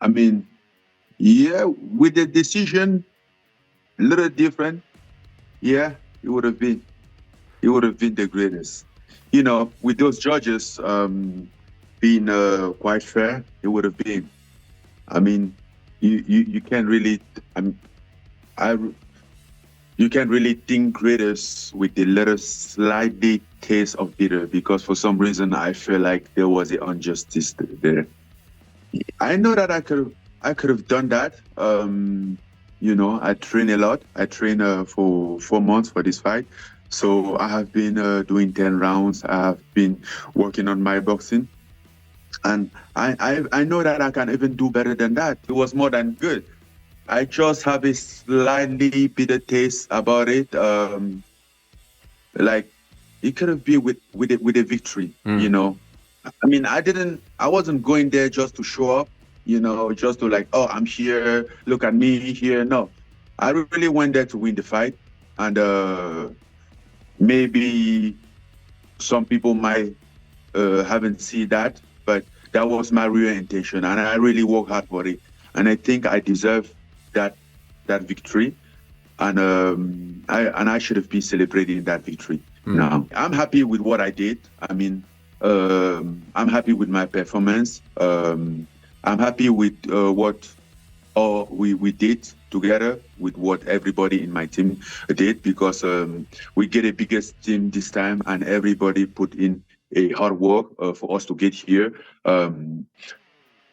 I mean, yeah, with the decision, a little different. Yeah, it would have been. It would have been the greatest. With those judges being quite fair, it would have been. I mean, you can't really. I you can't really think greatest with a little slightly taste of bitter because for some reason I feel like there was an injustice there. I know that I could have done that. I train a lot. I train for 4 months for this fight. So I have been doing 10 rounds. I have been working on my boxing. And I know that I can even do better than that. It was more than good. I just have a slightly bitter taste about it. Like it could have been with a victory, you Mm. know. I mean, I wasn't going there just to show up, just to like, oh, I'm here, look at me here. No, I really went there to win the fight. And maybe some people might haven't seen that, but that was my real intention. And I really worked hard for it. And I think I deserve that, that victory. And I should have been celebrating that victory. Mm. Now I'm happy with what I did. I mean, I'm happy with my performance. I'm happy with what all we did together with what everybody in my team did because we get a biggest team this time and everybody put in a hard work for us to get here.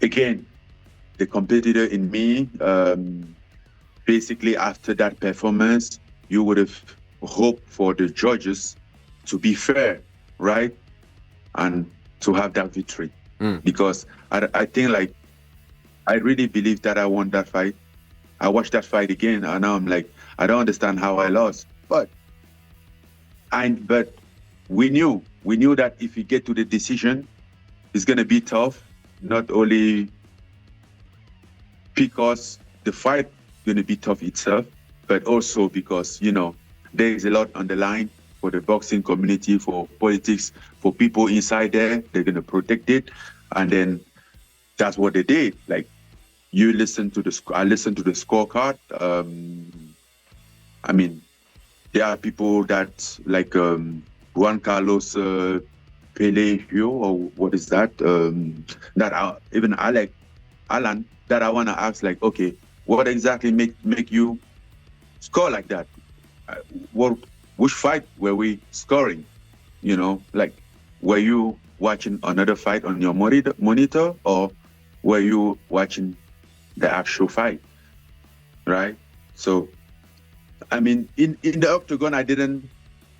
Again, the competitor in me. Basically after that performance, you would have hoped for the judges to be fair, right? And to have that victory. Mm. Because I think like I really believe that I won that fight. I watched that fight again and now I'm like, I don't understand how I lost. But we knew that if we get to the decision, it's gonna be tough. Not only because the fight going to be tough itself, but also because, there is a lot on the line for the boxing community, for politics, for people inside there. They're going to protect it. And then that's what they did. Like, I listened to the scorecard. I mean, there are people that, like Juan Carlos Peleo, or what is that? Even Alan, that I want to ask, like, okay, what exactly make you score like that? Uh, what which fight were we scoring? Like, were you watching another fight on your monitor, or were you watching the actual fight? Right. So, I mean, in the octagon, I didn't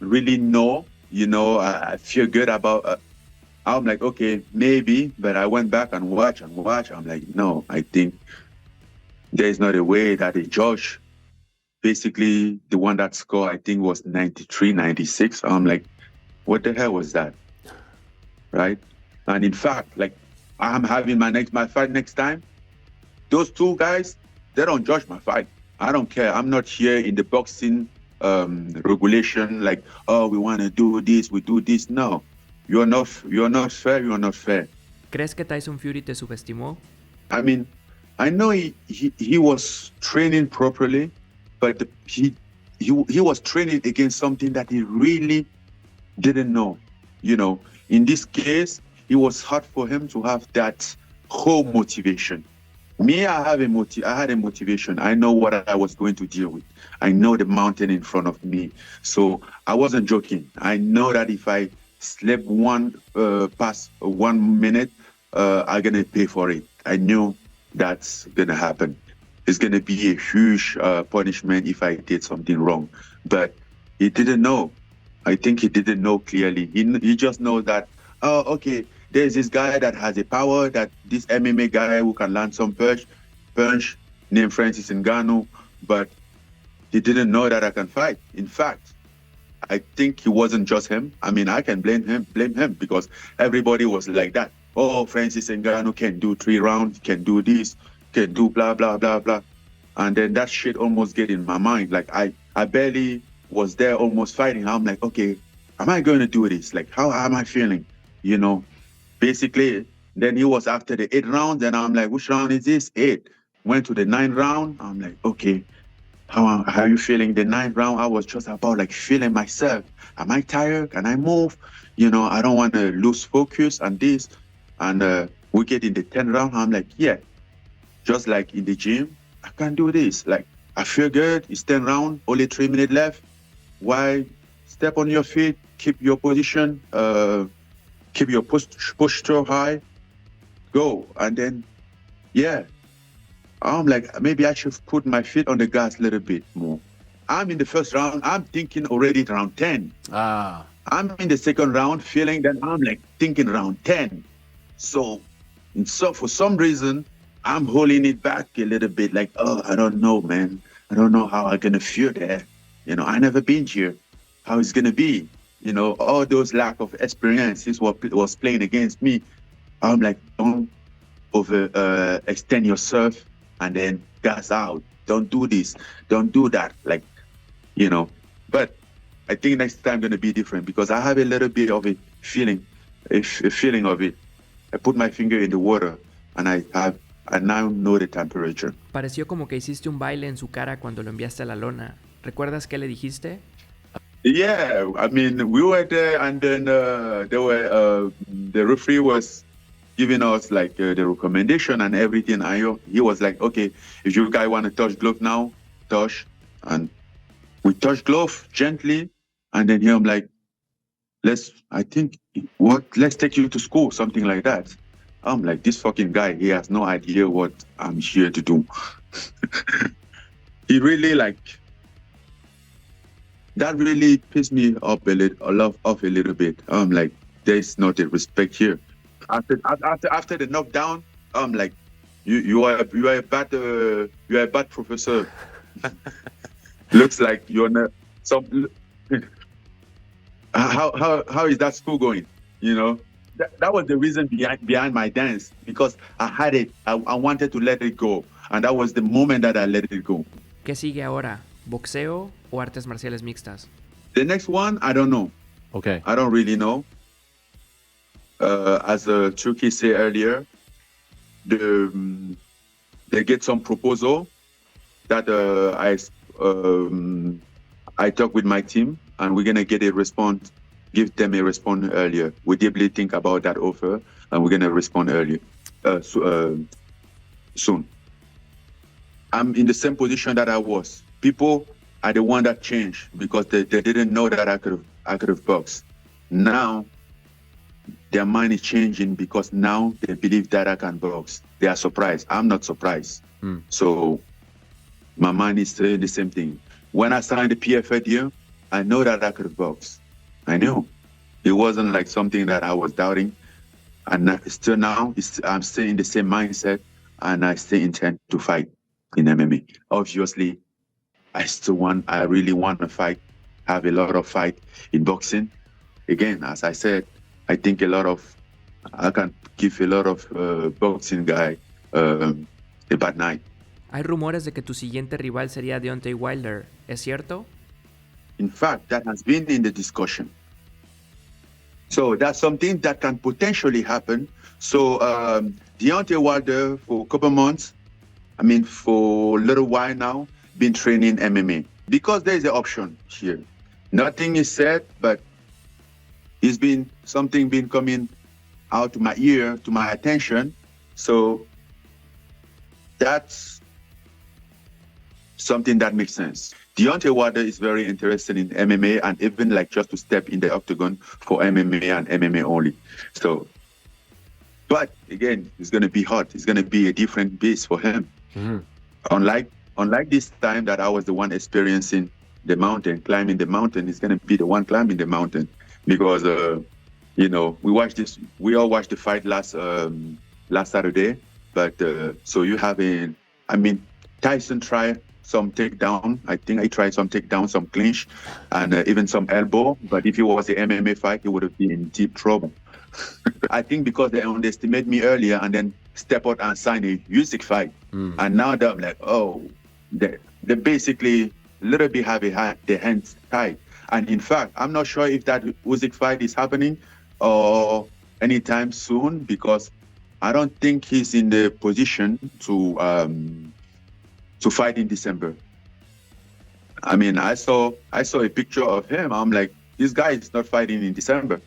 really know. I feel good about. I'm like, okay, maybe, but I went back and watch and watch. I'm like, no, I think there is not a way that a judge, basically the one that scored, I think was 93, 96. I'm like, what the hell was that? Right. And in fact, like I'm having my fight next time. Those two guys, they don't judge my fight. I don't care. I'm not here in the boxing regulation, like, oh, we want to do this, we do this. No. You're not fair, you're not fair. ¿Crees que Tyson Fury te subestimó? I mean, I know he was training properly, but he was training against something that he really didn't know. In this case, it was hard for him to have that whole motivation. Me, I had a motivation. I know what I was going to deal with. I know the mountain in front of me. So I wasn't joking. I know that if I slept one past 1 minute, I'm gonna pay for it. I knew that's gonna happen. It's gonna be a huge punishment if I did something wrong. But he didn't know. I think he didn't know clearly. He just knows that, oh, okay, there's this guy that has a power, that this MMA guy who can land some punch named Francis Ngannou, but he didn't know that I can fight. In fact, I think it wasn't just him. I mean, I can blame him because everybody was like that. Oh, Francis Ngannou can do 3 rounds, can do this, can do blah, blah, blah, blah. And then that shit almost get in my mind. Like I barely was there almost fighting. I'm like, okay, am I going to do this? Like, how am I feeling? Basically, Then he was after the 8 rounds, and I'm like, which round is this? 8. Went to the 9th round. I'm like, okay, how are you feeling? The 9th round, I was just about like feeling myself. Am I tired? Can I move? I don't want to lose focus on this. And we get in the 10th round. I'm like, yeah, just like in the gym, I can do this. Like, I feel good. It's 10 round, only 3 minutes left. Why step on your feet, keep your position, keep your posture high, go. And then, yeah, I'm like, maybe I should put my feet on the gas a little bit more. I'm in the first round. I'm thinking already round 10. I'm in the second round feeling that I'm like thinking round 10. So for some reason, I'm holding it back a little bit. Like, oh, I don't know, man. I don't know how I'm going to feel there. I never been here. How it's going to be. All those lack of experience is what was playing against me. I'm like, don't extend yourself and then gas out. Don't do this. Don't do that. Like, but I think next time going to be different because I have a little bit of a feeling of it. I put my finger in the water and I now know the temperature. Pareció como que hiciste un baile en su cara cuando lo enviaste a la lona. ¿Recuerdas qué le dijiste? Yeah, I mean, we were there and then the referee was giving us like the recommendation and everything. He was like, okay, if you guys want to touch glove now, touch. And we touch glove gently. And then I'm like, let's take you to school, something like that. I'm like, this fucking guy, he has no idea what I'm here to do. He really that really pissed me off a little bit. I'm like, there's not a respect here. After the knockdown, I'm like, you are a bad professor. Looks like you're not some. How is that school going? That was the reason behind my dance because I had it. I wanted to let it go, and that was the moment that I let it go. ¿Qué sigue ahora? ¿Boxeo o artes marciales mixtas? The next one, I don't know. Okay. I don't really know. As Chucky said earlier, they get some proposal that I talk with my team, and we're gonna get a response. Give them a response earlier. We deeply think about that offer, and we're gonna respond earlier, soon. I'm in the same position that I was. People are the one that changed because they didn't know that I could have boxed. Now their mind is changing because now they believe that I can box. They are surprised. I'm not surprised. So my mind is saying the same thing. When I signed the PFA deal, I know that I could have boxed. I knew. It wasn't like something that I was doubting. And still now, I'm still in the same mindset and I still intend to fight in MMA. Obviously, I really want to fight, have a lot of fight in boxing. Again, as I said, I think I can give a lot of boxing guy a bad night. Hay rumores de que tu siguiente rival sería Deontay Wilder. ¿Es cierto? In fact, that has been in the discussion. So that's something that can potentially happen. So Deontay Wilder for a couple months, for a little while now, been training MMA because there is an option here. Nothing is said, but something been coming out to my ear, to my attention. So that's something that makes sense. Deontay Wilder is very interested in MMA and even like just to step in the octagon for MMA and MMA only. So, but again, it's going to be hot. It's going to be a different beast for him. Mm-hmm. Unlike this time that I was the one experiencing the mountain, climbing the mountain, it's going to be the one climbing the mountain because, we all watched the fight last Saturday, but so you have Tyson tried some takedown. I think I tried some takedown, some clinch, and even some elbow. But if it was the MMA fight, he would have been in deep trouble. I think because they underestimated me earlier and then step out and sign a Usyk fight. And now they're like, they basically a little bit have their hands tied. And in fact, I'm not sure if that Usyk fight is happening or anytime soon because I don't think he's in the position to fight in December. I mean, I saw a picture of him. I'm like, this guy is not fighting in December.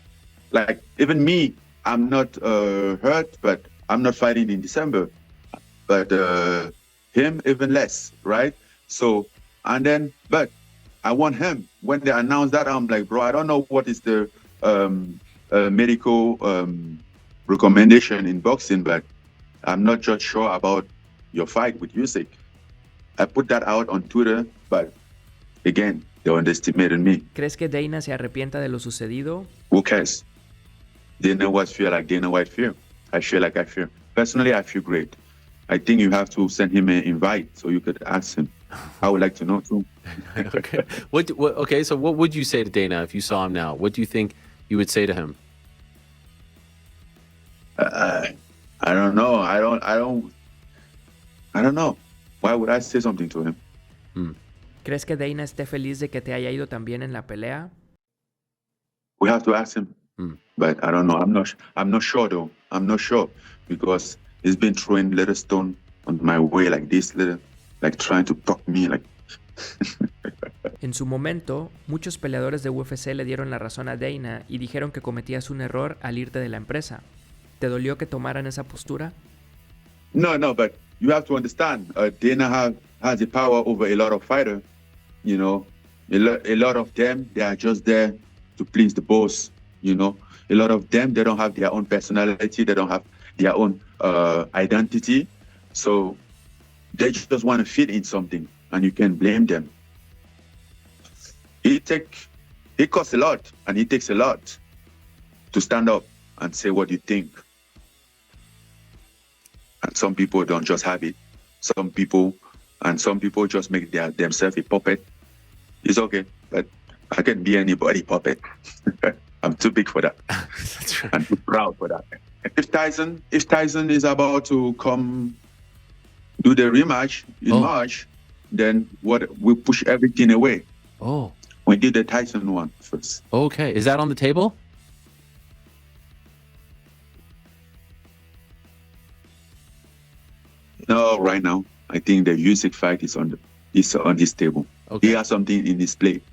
Like, even me, I'm not hurt, but I'm not fighting in December. But him even less, right? So, and then, but I want him. When they announced that, I'm like, bro, I don't know what is the medical recommendation in boxing, but I'm not just sure about your fight with Usyk. I put that out on Twitter, but again, they underestimated me. ¿Crees que Dana se arrepienta de lo sucedido? Who cares? Dana White feel like Dana White feel. I feel like I feel. Personally, I feel great. I think you have to send him an invite so you could ask him. I would like to know too. Okay. Okay, so what would you say to Dana if you saw him now? What do you think you would say to him? I don't know. I don't know. Why would I say something to him? ¿Crees que Dana esté feliz de que te haya ido tan bien en la pelea? We have to ask him. But I don't know. I'm not sure though. I'm not sure because he's been throwing little stone on my way like this, little, like trying to talk me like. En su momento, muchos peleadores de UFC le dieron la razón a Dana y dijeron que cometías un error al irte de la empresa. ¿Te dolió que tomaran esa postura? No, but you have to understand. Dana has the power over a lot of fighters. You know, a lot of them, they are just there to please the boss. You know, a lot of them, they don't have their own personality. They don't have their own identity. So they just want to fit in something, and you can blame them. It costs a lot, and it takes a lot to stand up and say what you think. And some people don't just have it. Some people just make themselves a puppet. It's okay, but I can be anybody's puppet. I'm too big for that. That's right. I'm too proud for that. If Tyson is about to come do the rematch in March, then we push everything away. Oh, We did the Tyson one first. okay. Is that on the table? No, right now, I think the Usyk fight is on his table. Okay. He has something in his plate.